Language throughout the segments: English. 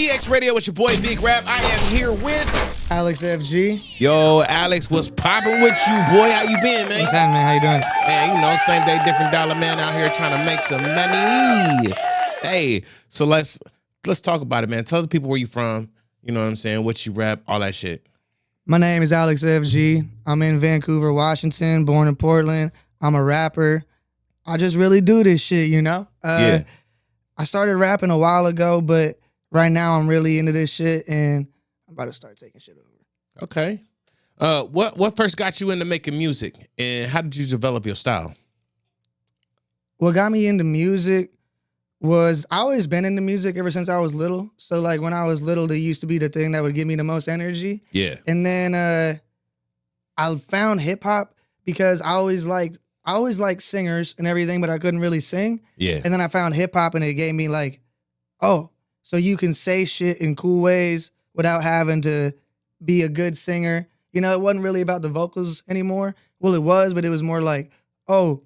PDX Radio with your boy Big Rap. I am here with Alex FG. Yo, Alex, what's popping with you, boy? How you been, man? What's happening, man? How you doing? Man, you know, same day, different dollar, man, out here trying to make some money. Hey, so let's talk about it, man. Tell the people where you from, you know what I'm saying, what you rap, all that shit. My name is Alex FG. I'm in Vancouver, Washington, born in Portland. I'm a rapper. I just really do this shit, you know? Yeah. I started rapping a while ago, but right now I'm really into this shit, and I'm about to start taking shit over. Okay. What first got you into making music, and how did you develop your style? What got me into music was I always been into music ever since I was little. So like when I was little, they used to be the thing that would give me the most energy. Yeah. And then I found hip hop because I always liked singers and everything, but I couldn't really sing. Yeah. And then I found hip hop and it gave me like, oh, so you can say shit in cool ways without having to be a good singer. You know, it wasn't really about the vocals anymore. Well, it was, but it was more like, oh,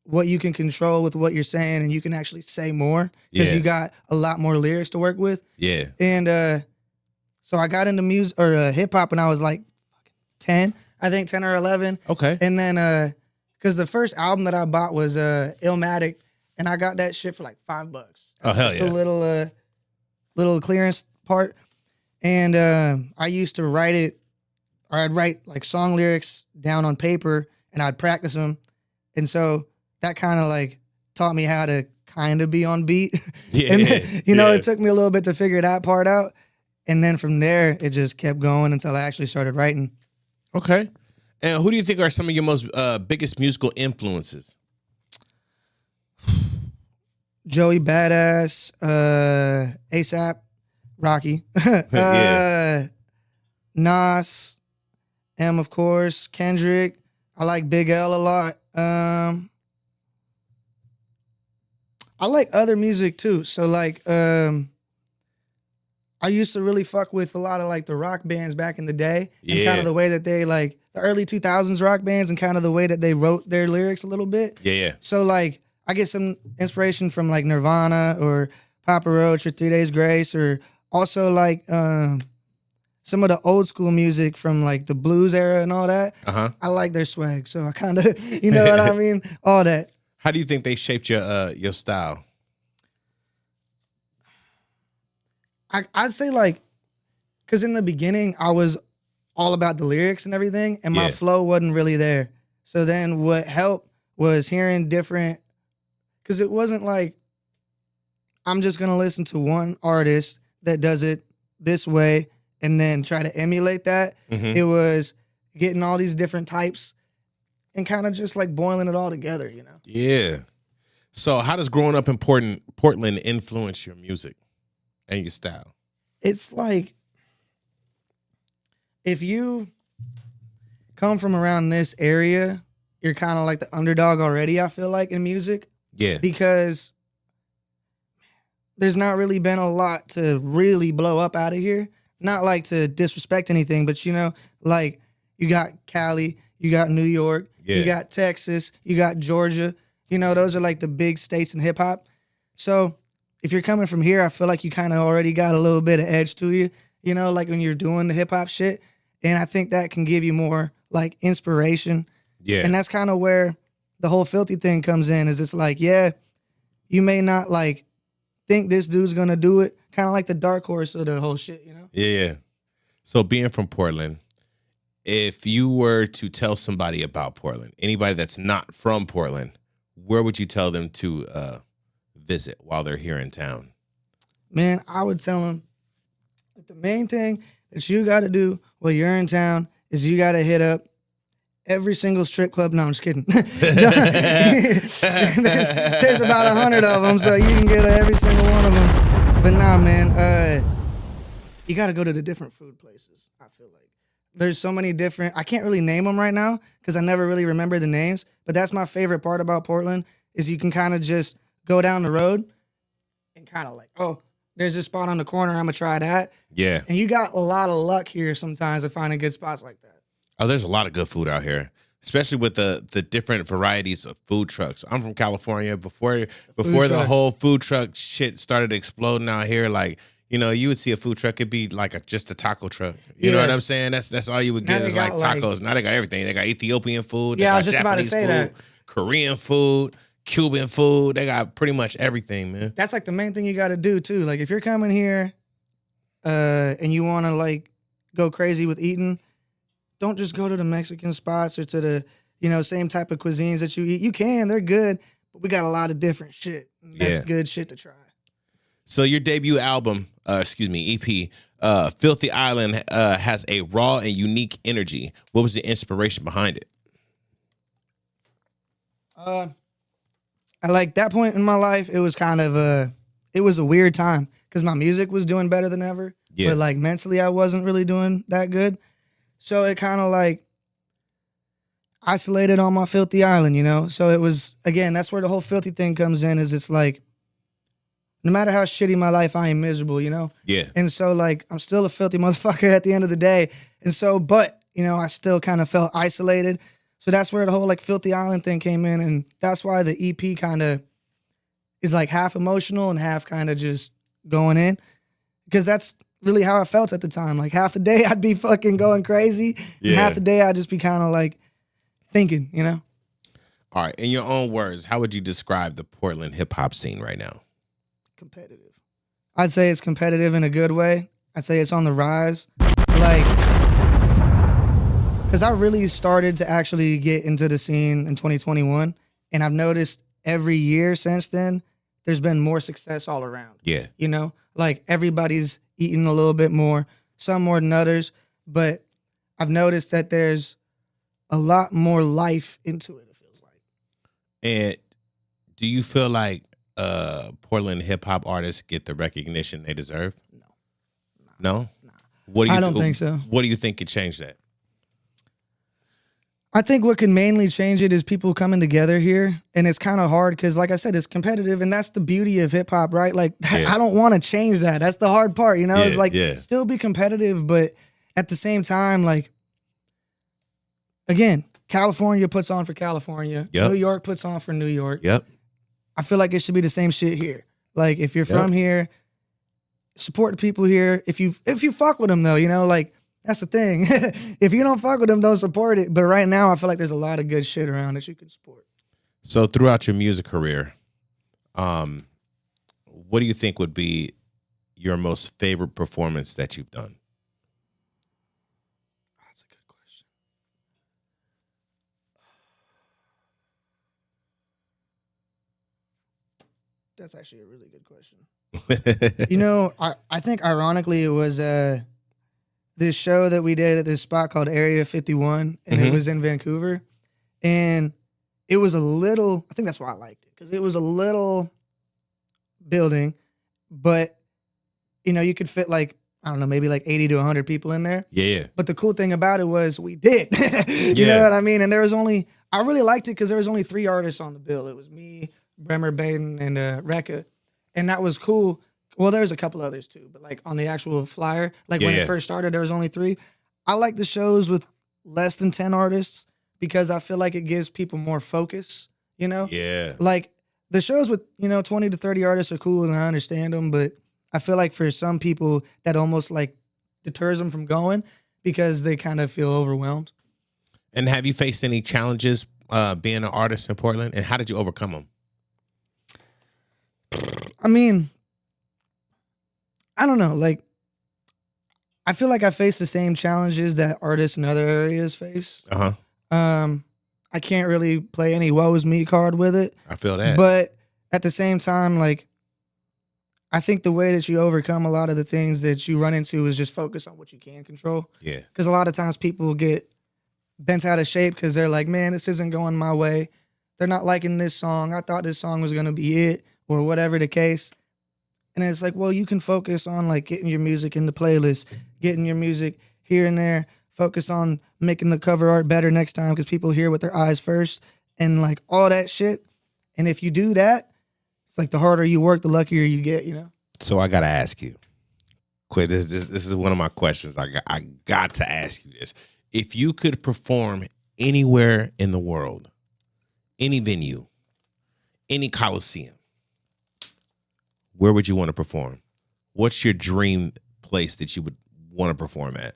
what you can control with what you're saying, and you can actually say more because you got a lot more lyrics to work with. Yeah. And so I got into music or hip hop when I was like 10, I think 10 or 11. Okay. And then because the first album that I bought was Illmatic, and I got that shit for like $5. Oh hell yeah! The little clearance part, and I used to write it, or I'd write like song lyrics down on paper, and I'd practice them, and so that kind of like taught me how to kind of be on beat. Yeah. And then, you know, it took me a little bit to figure that part out, and then from there it just kept going until I actually started writing. Okay. And who do you think are some of your most biggest musical influences? Joey Badass, ASAP, Rocky, Nas, M, of course, Kendrick. I like Big L a lot. I like other music too. So like, I used to really fuck with a lot of like the rock bands back in the day, and kind of the way that they like the early 2000s rock bands, and kind of the way that they wrote their lyrics a little bit. Yeah. So like, I get some inspiration from like Nirvana or Papa Roach or 3 Days Grace, or also like some of the old school music from like the blues era and all that. I like their swag, so I kind of, you know what I mean? All that. How do you think they shaped your style? I'd say like, because in the beginning I was all about the lyrics and everything, and my flow wasn't really there. So then what helped was hearing different, because it wasn't like I'm just going to listen to one artist that does it this way and then try to emulate that. It was getting all these different types and kind of just like boiling it all together, you know? Yeah. So how does growing up in Portland influence your music and your style? It's like, if you come from around this area, you're kind of like the underdog already, I feel like, in music. Yeah. Because there's not really been a lot to really blow up out of here. Not like to disrespect anything, but you know, like you got Cali, you got New York, you got Texas, you got Georgia. You know, those are like the big states in hip hop. So if you're coming from here, I feel like you kind of already got a little bit of edge to you, you know, like when you're doing the hip hop shit. And I think that can give you more like inspiration. Yeah. And that's kind of where the whole Filthy thing comes in, is it's like, yeah, you may not like think this dude's gonna do it, kind of like the dark horse of the whole shit, you know? Yeah. So being from Portland, if you were to tell somebody about Portland, anybody that's not from Portland, where would you tell them to visit while they're here in town? Man, I would tell them that the main thing that you got to do while you're in town is you got to hit up every single strip club. No, I'm just kidding. there's about 100 of them, so you can get every single one of them. But nah, man, you got to go to the different food places, I feel like. There's so many different, I can't really name them right now because I never really remember the names, but that's my favorite part about Portland, is you can kind of just go down the road and kind of like, oh, there's this spot on the corner, I'm going to try that. Yeah. And you got a lot of luck here sometimes of finding good spots like that. Oh, there's a lot of good food out here, especially with the different varieties of food trucks. I'm from California. Before the whole food truck shit started exploding out here, like, you would see a food truck. It'd be like just a taco truck. You know what I'm saying? That's all you would get is like tacos. Now they got everything. They got Ethiopian food. They got I was just Japanese about to say food, that. Korean food, Cuban food. They got pretty much everything, man. That's like the main thing you got to do too. Like if you're coming here, and you want to like go crazy with eating, don't just go to the Mexican spots or to the same type of cuisines that you eat. You can, they're good, but we got a lot of different shit. That's good shit to try. So your debut album, EP, Filthy Island, has a raw and unique energy. What was the inspiration behind it? At like that point in my life, it was kind of it was a weird time because my music was doing better than ever. Yeah. But like mentally, I wasn't really doing that good. So it kind of like isolated on my filthy island, So it was, again, that's where the whole filthy thing comes in, is it's like, no matter how shitty my life, I am miserable, Yeah. And so like, I'm still a filthy motherfucker at the end of the day. And so, but, I still kind of felt isolated. So that's where the whole like filthy island thing came in. And that's why the EP kind of is like half emotional and half kind of just going in. Because that's really how I felt at the time. Like half the day I'd be fucking going crazy. Yeah. And half the day I'd just be kind of like thinking, All right. In your own words, how would you describe the Portland hip hop scene right now? Competitive. I'd say it's competitive in a good way. I'd say it's on the rise. Like, because I really started to actually get into the scene in 2021. And I've noticed every year since then, there's been more success all around. Yeah. Like everybody's eating a little bit more, some more than others. But I've noticed that there's a lot more life into it feels like. And do you feel like Portland hip hop artists get the recognition they deserve? No? Nah. I don't think so. What do you think could change that? I think what could mainly change it is people coming together here. And it's kind of hard because, like I said, it's competitive. And that's the beauty of hip hop, right? Like, I don't want to change that. That's the hard part, It's like, still be competitive. But at the same time, like, again, California puts on for California. Yep. New York puts on for New York. Yep. I feel like it should be the same shit here. Like, if you're from here, support the people here. If you fuck with them, though, like, that's the thing. If you don't fuck with them, don't support it. But right now, I feel like there's a lot of good shit around that you can support. So throughout your music career, what do you think would be your most favorite performance that you've done? That's a good question. That's actually a really good question. I think ironically it was this show that we did at this spot called Area 51, and it was in Vancouver. And it was I think that's why I liked it, because it was a little building, but, you could fit like, I don't know, maybe like 80 to 100 people in there. Yeah. But the cool thing about it was we did. You know what I mean? And there was I really liked it because there was only 3 artists on the bill. It was me, Bremer, Baden, and Rekka. And that was cool. Well, there was a couple others too, but like on the actual flyer, like when it first started, there was only 3. I like the shows with less than 10 artists because I feel like it gives people more focus, Yeah. Like the shows with, 20 to 30 artists are cool and I understand them, but I feel like for some people that almost like deters them from going because they kind of feel overwhelmed. And have you faced any challenges being an artist in Portland, and how did you overcome them? I mean, I don't know. Like, I feel like I face the same challenges that artists in other areas face. I can't really play any woe is me card with it. I feel that. But at the same time, like, I think the way that you overcome a lot of the things that you run into is just focus on what you can control. Yeah. Because a lot of times people get bent out of shape because they're like, man, this isn't going my way. They're not liking this song. I thought this song was going to be it, or whatever the case. And it's like, well, you can focus on like getting your music in the playlist, getting your music here and there, focus on making the cover art better next time because people hear with their eyes first and like all that shit. And if you do that, it's like the harder you work, the luckier you get, So I got to ask you, quick, this is one of my questions. I got to ask you this. If you could perform anywhere in the world, any venue, any coliseum, where would you want to perform? what's your dream place that you would want to perform at?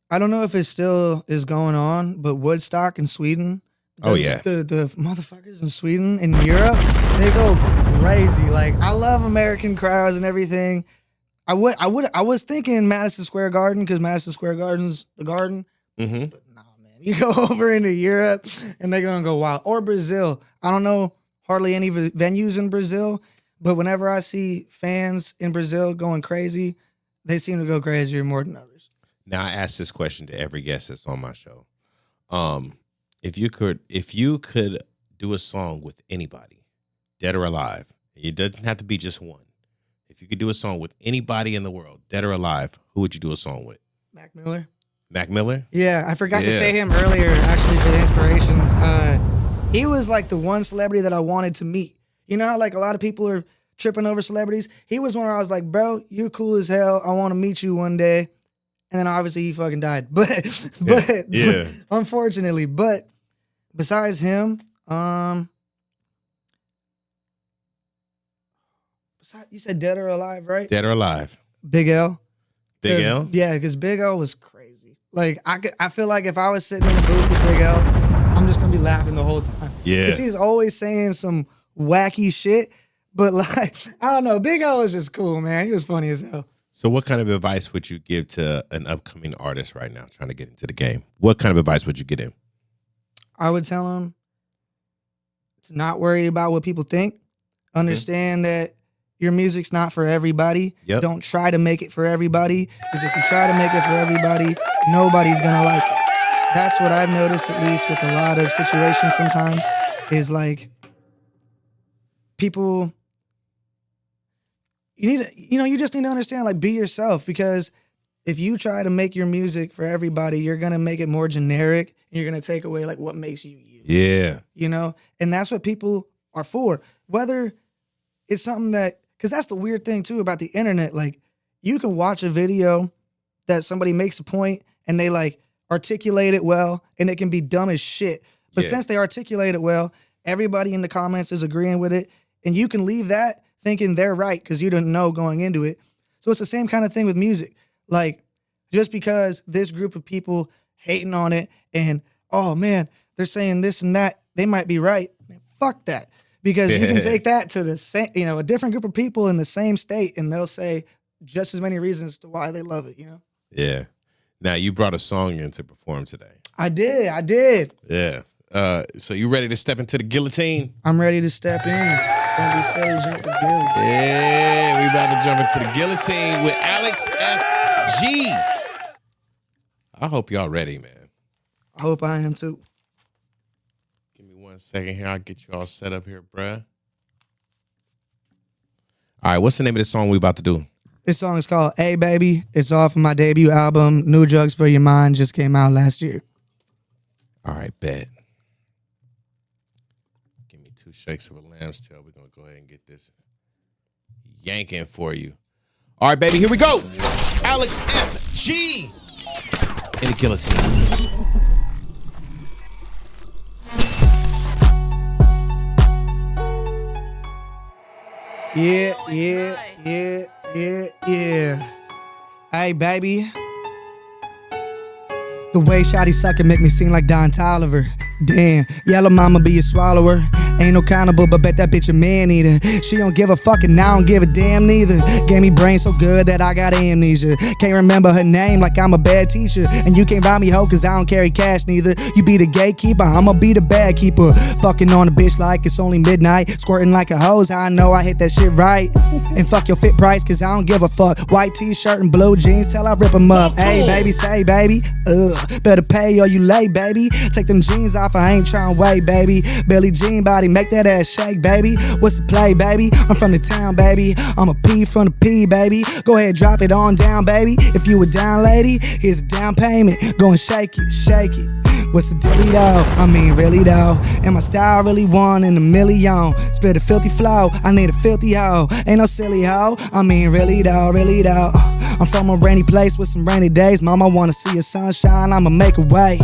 I don't know if it still is going on, but Woodstock in Sweden. The motherfuckers in Sweden and Europe, they go crazy. Like, I love American crowds and everything. I was thinking Madison Square Garden, because Madison Square Garden's the garden. Mm-hmm. But nah, man, you go over into Europe and they're gonna go wild. Or Brazil. I don't know hardly any venues in Brazil, but whenever I see fans in Brazil going crazy, they seem to go crazier more than others. Now, I ask this question to every guest that's on my show. If you could do a song with anybody, dead or alive, it doesn't have to be just one. If you could do a song with anybody in the world, dead or alive, who would you do a song with? Mac Miller. Mac Miller? Yeah, I forgot to say him earlier, actually, for the inspirations. He was like the one celebrity that I wanted to meet. You know how like a lot of people are tripping over celebrities? He was one where I was like, bro, you're cool as hell. I want to meet you one day. And then obviously he fucking died. But unfortunately. But besides him, you said dead or alive, right? Dead or alive. Big L. Big L? Yeah, because Big L was crazy. Like, I feel like if I was sitting in the booth with Big L, I'm just going to be laughing the whole time. Yeah. Because he's always saying some wacky shit. But, like, I don't know. Big L is just cool, man. He was funny as hell. So what kind of advice would you give to an upcoming artist right now trying to get into the game? What kind of advice would you get him? I would tell him to not worry about what people think. Understand that your music's not for everybody. Yep. Don't try to make it for everybody, because if you try to make it for everybody, nobody's going to like it. That's what I've noticed, at least with a lot of situations sometimes, is like people... You just need to understand, like, be yourself, because if you try to make your music for everybody, you're going to make it more generic, and you're going to take away, like, what makes you you. Yeah. You know? And that's what people are for. Whether it's something that, because that's the weird thing, too, about the internet. Like, you can watch a video that somebody makes a point, and they, like, articulate it well, and it can be dumb as shit. But since they articulate it well, everybody in the comments is agreeing with it, and you can leave that thinking they're right because you didn't know going into it. So it's the same kind of thing with music. Like, just because this group of people hating on it and, oh, man, they're saying this and that, they might be right. Man, fuck that. Because you can take that to the same, a different group of people in the same state, and they'll say just as many reasons to why they love it, Yeah. Now, you brought a song in to perform today. I did. Yeah. So you ready to step into the guillotine? I'm ready to step in. Don't be silly, jump the guillotine. Yeah, we about to jump into the guillotine with Alex FG. I hope y'all ready, man. I hope I am too. Give me 1 second here. I'll get you all set up here, bruh. All right, what's the name of the song we about to do? This song is called Hey Baby. It's off of my debut album, New Drugs for Your Mind, just came out last year. All right, bet. 2 shakes of a lamb's tail. We're going to go ahead and get this yanking for you. All right, baby, here we go. Alex FG in the guillotine. Yeah. Hey, baby. The way shawty suck it make me sing like Don Toliver. Damn, yellow mama be a swallower. Ain't no cannibal, but bet that bitch a man eater. She don't give a fuck and I don't give a damn neither. Gave me brain so good that I got amnesia. Can't remember her name like I'm a bad teacher. And you can't buy me hoe cause I don't carry cash neither. You be the gatekeeper, I'ma be the bad keeper. Fucking on a bitch like it's only midnight. Squirting like a hose, how I know I hit that shit right. And fuck your fit price cause I don't give a fuck. White t-shirt and blue jeans till I rip them up. Hey baby, say baby, better pay or you late baby. Take them jeans off, I ain't tryna wait baby. Billie Jean body, make that ass shake baby. What's the play baby? I'm from the town baby. I'm a P from the P baby. Go ahead drop it on down baby. If you a down lady, here's a down payment. Go and shake it, shake it. What's the dilly though? I mean really though. And my style really one in a million. Spit a filthy flow, I need a filthy hoe. Ain't no silly hoe, I mean really though, really though. I'm from a rainy place with some rainy days. Mama wanna see a sunshine, I'ma make a way.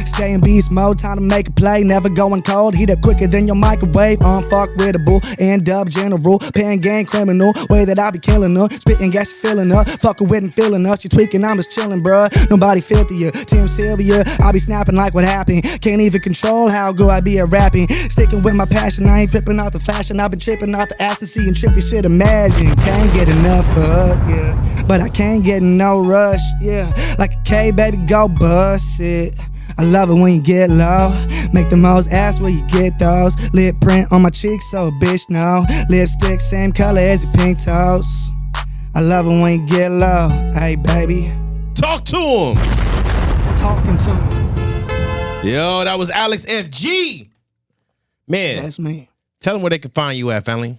Stay in beast mode, time to make a play. Never going cold, heat up quicker than your microwave. Fuck with a bull, and up general. Pen gang criminal, way that I be killing her. Spitting gas, filling her. Fucking with and feeling her. She tweaking, I'm just chilling, bruh. Nobody filthier. Tim Sylvia, I be snapping like what happened. Can't even control how good I be at rapping. Sticking with my passion, I ain't flipping off the fashion. I've been tripping off the ecstasy and trippy shit. Imagine, can't get enough of her, yeah. But I can't get no rush, yeah. Like a K, baby, go bust it. I love it when you get low. Make the most ass where you get those. Lip print on my cheeks so a bitch know. Lipstick same color as your pink toes. I love it when you get low. Hey baby, Talk to him. talking to him. Yo, that was Alex FG. Man, That's me. tell them where they can find you at, family.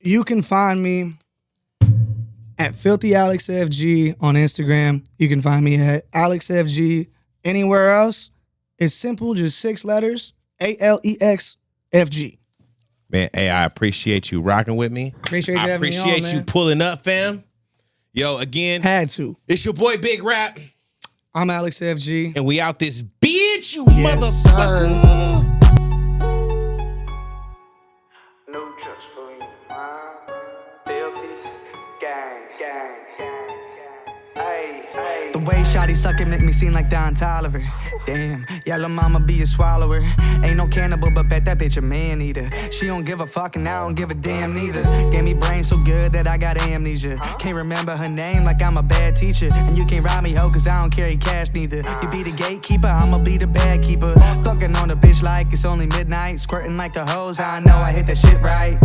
You can find me at Filthy Alex FG on Instagram. You can find me at Alex FG. Anywhere else, it's simple, just 6 letters, ALEXFG. Man, hey, I appreciate you rocking with me. Appreciate you I having me on, appreciate you man. pulling up, fam. Yo, again, Had to. it's your boy Big Rap, I'm Alex FG. and we out this bitch, you Yes, motherfucker. sir. No trust for you, filthy gang, gang, gang, gang. Hey, hey. The way shawty suck it make me seem like Don Tolliver. Damn, yellow mama be a swallower. Ain't no cannibal, but bet that bitch a man eater. She don't give a fuck and I don't give a damn neither. Gave me brain so good that I got amnesia. Can't remember her name like I'm a bad teacher. And you can't rob me, ho, cause I don't carry cash neither. You be the gatekeeper, I'ma be the bad keeper. Fucking on a bitch like it's only midnight. Squirting like a hose, I know I hit that shit right.